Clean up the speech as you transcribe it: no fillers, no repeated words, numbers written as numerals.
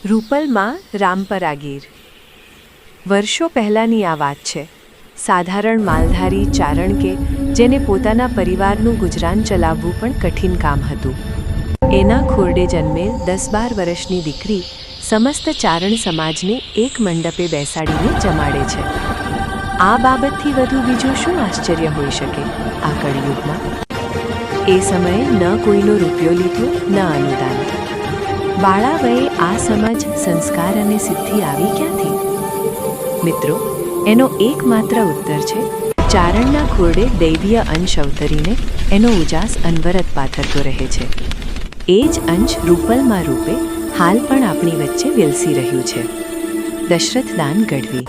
રૂપલમાં રામપરા ગીર. વર્ષો પહેલાંની આ વાત છે. સાધારણ માલધારી ચારણ કે જેને પોતાના પરિવારનું ગુજરાન ચલાવવું પણ કઠિન કામ હતું. એના ખોરડે જન્મેલ 10-12 વર્ષની દીકરી સમસ્ત ચારણ સમાજને એક મંડપે બેસાડીને જમાડે છે. આ બાબતથી વધુ બીજું શું આશ્ચર્ય હોઈ શકે આ કળિયુગમાં? એ સમયે ન કોઈનો રૂપિયો લીધો, ન અનુદાન. બાળા વયે આ સમજ, સંસ્કાર અને સિદ્ધિ આવી ક્યાંથી? મિત્રો, એનો એકમાત્ર ઉત્તર છે ચારણના ખોરડે દૈવીય અંશ અવતરીને એનો ઉજાસ અનવરત પાથરતો રહે છે. એ જ અંશ રૂપલમાં રૂપે હાલ પણ આપણી વચ્ચે વિલસી રહ્યું છે. દશરથદાન ગઢવી.